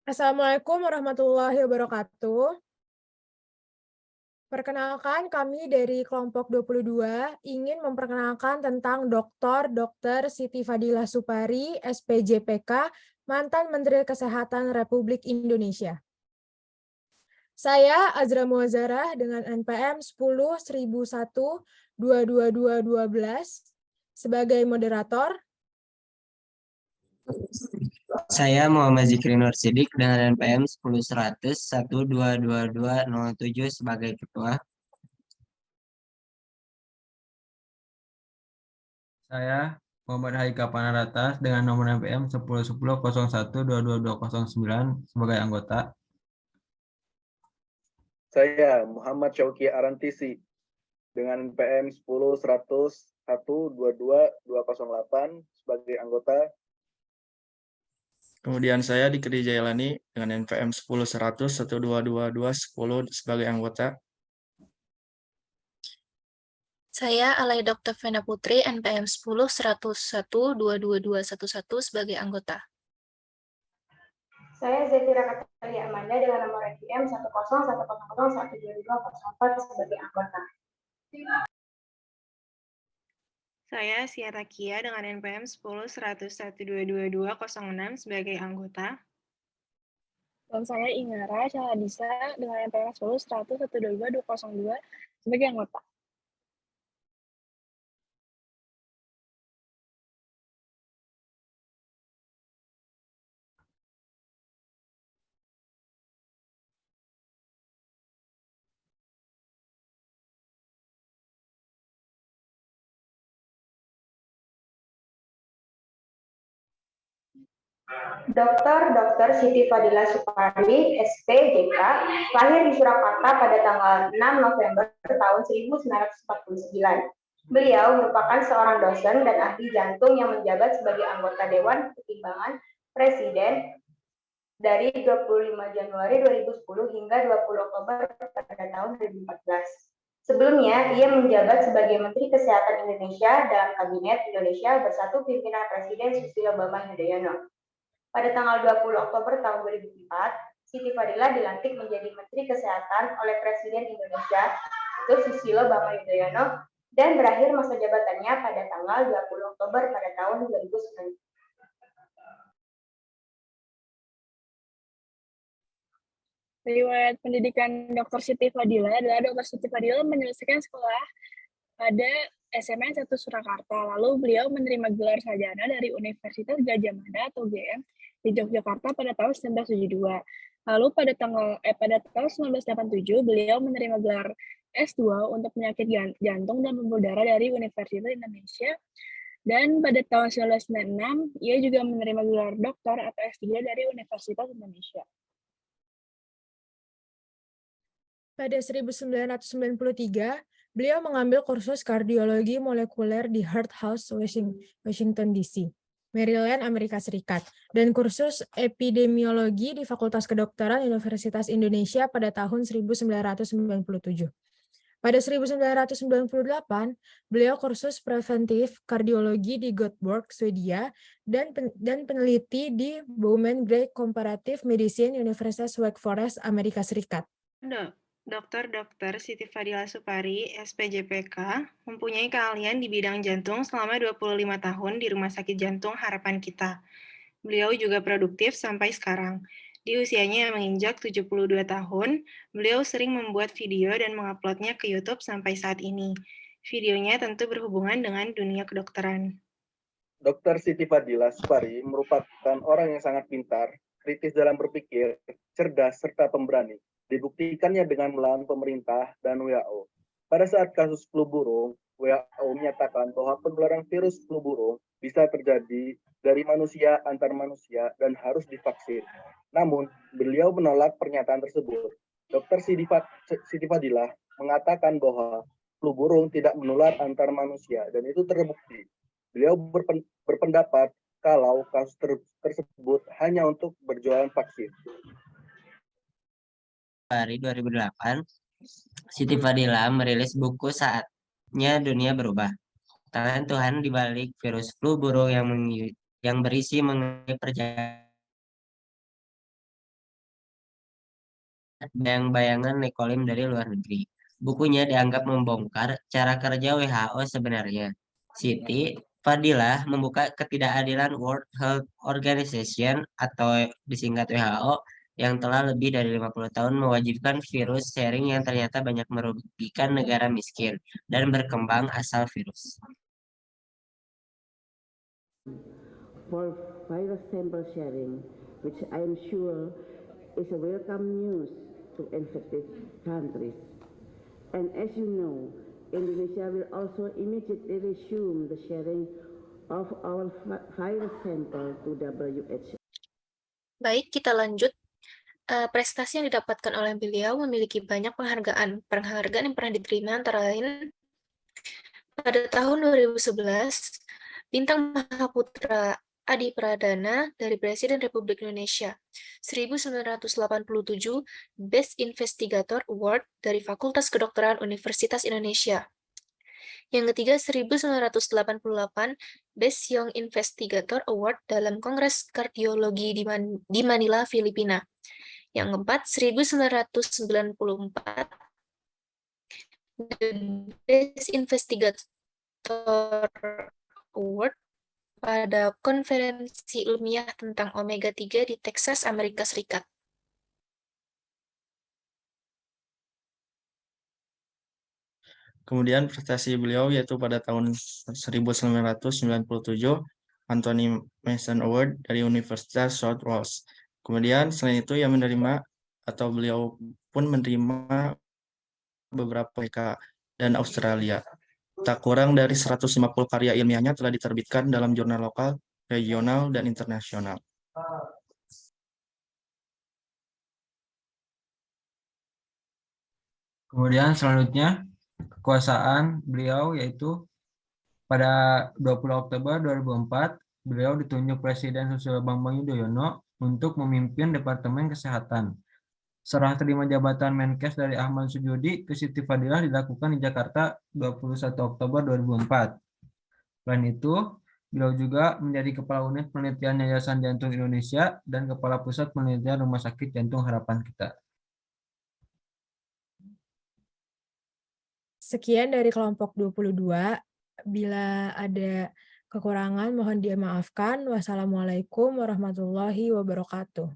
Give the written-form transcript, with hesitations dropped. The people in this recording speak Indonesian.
Assalamualaikum warahmatullahi wabarakatuh. Perkenalkan, kami dari kelompok 22 ingin memperkenalkan tentang Dr. Siti Fadila Supari, SPJPK, mantan Menteri Kesehatan Republik Indonesia. Saya Azra Muazzarah dengan NPM 10.1001-22212 sebagai moderator. Saya Muhammad Zikri Nur Sidik dengan NPM 10.100.122.207 sebagai ketua. Saya Muhammad Haika Panaratas dengan nomor NPM 1010012229 sebagai anggota. Saya Muhammad Syauki Arantisi dengan NPM 10.100.122.208 sebagai anggota. Kemudian saya Dikri Jailani dengan NPM 10.100.122.210 sebagai anggota. Saya Alai Dr. Vena Putri, NPM 10.101.22211 sebagai anggota. Saya Zafira Katalia Amanda dengan nomor NPM 10.100.122.04 sebagai anggota. Saya Siata Kia dengan NPM 10.100.122.206 sebagai anggota. Dan saya Ingara Caladisa dengan NPM 10.100.122.202 sebagai anggota. Dr. Siti Fadila Supari, SPJK, lahir di Surakarta pada tanggal 6 November tahun 1949. Beliau merupakan seorang dosen dan ahli jantung yang menjabat sebagai anggota Dewan Pertimbangan Presiden dari 25 Januari 2010 hingga 20 Oktober pada tahun 2014. Sebelumnya, ia menjabat sebagai Menteri Kesehatan Indonesia dalam Kabinet Indonesia Bersatu pimpinan Presiden Susilo Bambang Yudhoyono. Pada tanggal 20 Oktober tahun 2004, Siti Fadila dilantik menjadi Menteri Kesehatan oleh Presiden Indonesia Susilo Bambang Yudhoyono dan berakhir masa jabatannya pada tanggal 20 Oktober pada tahun 2009. Riwayat pendidikan Dr. Siti Fadila adalah Dr. Siti Fadila menyelesaikan sekolah pada SMN 1 Surakarta. Lalu beliau menerima gelar sarjana dari Universitas Gadjah Mada atau UGM di Yogyakarta pada tahun 1972. Lalu pada tahun 1987 beliau menerima gelar S2 untuk penyakit jantung dan pembuluh darah dari Universitas Indonesia. Dan pada tahun 1996 ia juga menerima gelar doktor atau S3 dari Universitas Indonesia. Pada 1993, beliau mengambil kursus kardiologi molekuler di Heart House, Washington DC, Maryland, Amerika Serikat, dan kursus epidemiologi di Fakultas Kedokteran Universitas Indonesia pada tahun 1997. Pada 1998, beliau kursus preventif kardiologi di Göteborg, Swedia, dan peneliti di Bowman Gray Comparative Medicine, Universitas Wake Forest, Amerika Serikat. Dr. Siti Fadila Supari, SPJPK, mempunyai keahlian di bidang jantung selama 25 tahun di Rumah Sakit Jantung Harapan Kita. Beliau juga produktif sampai sekarang. Di usianya yang menginjak 72 tahun, beliau sering membuat video dan menguploadnya ke YouTube sampai saat ini. Videonya tentu berhubungan dengan dunia kedokteran. Dr. Siti Fadila Supari merupakan orang yang sangat pintar, kritis dalam berpikir, cerdas, serta pemberani. Dibuktikannya dengan melawan pemerintah dan WHO. Pada saat kasus flu burung, WHO menyatakan bahwa penularan virus flu burung bisa terjadi dari manusia antar manusia dan harus divaksin. Namun, beliau menolak pernyataan tersebut. Dr. Siti Fadila mengatakan bahwa flu burung tidak menular antar manusia dan itu terbukti. Beliau berpendapat kalau kasus tersebut hanya untuk berjualan vaksin. Februari 2008, Siti Fadila merilis buku Saatnya Dunia Berubah. Tangan Tuhan di balik virus flu burung yang berisi mengenai perjalanan bayang-bayangan Nekolim dari luar negeri. Bukunya dianggap membongkar cara kerja WHO sebenarnya. Siti Fadilah membuka ketidakadilan World Health Organization atau disingkat WHO yang telah lebih dari 50 tahun mewajibkan virus sharing yang ternyata banyak merugikan negara miskin dan berkembang asal virus. For virus sample sharing, which I am sure is a welcome news to infected countries. And as you know, Indonesia will also immediately resume the sharing of our virus sample to WHO. Baik, kita lanjut. Prestasi yang didapatkan oleh beliau memiliki banyak penghargaan. Penghargaan yang pernah diterima antara lain pada tahun 2011, Bintang Mahaputra Adi Pradana dari Presiden Republik Indonesia. 1987, Best Investigator Award dari Fakultas Kedokteran Universitas Indonesia. Yang ketiga, 1988, Best Young Investigator Award dalam Kongres Kardiologi di Manila, Filipina. Yang keempat, 1994, The Best Investigator Award pada konferensi ilmiah tentang omega-3 di Texas, Amerika Serikat. Kemudian prestasi beliau yaitu pada tahun 1997, Anthony Mason Award dari Universitas South Wales. Kemudian selain itu ia menerima atau beliau pun menerima beberapa PK dan Australia. Tak kurang dari 150 karya ilmiahnya telah diterbitkan dalam jurnal lokal, regional, dan internasional. Kemudian selanjutnya kekuasaan beliau yaitu pada 20 Oktober 2004 beliau ditunjuk Presiden Susilo Bambang Yudhoyono untuk memimpin Departemen Kesehatan. Serah terima jabatan Menkes dari Ahmad Sujudi ke Siti Fadilah dilakukan di Jakarta 21 Oktober 2004. Selain itu, beliau juga menjadi Kepala Unit Penelitian Yayasan Jantung Indonesia dan Kepala Pusat Penelitian Rumah Sakit Jantung Harapan Kita. Sekian dari kelompok 22. Bila ada kekurangan mohon dimaafkan. Wassalamualaikum warahmatullahi wabarakatuh.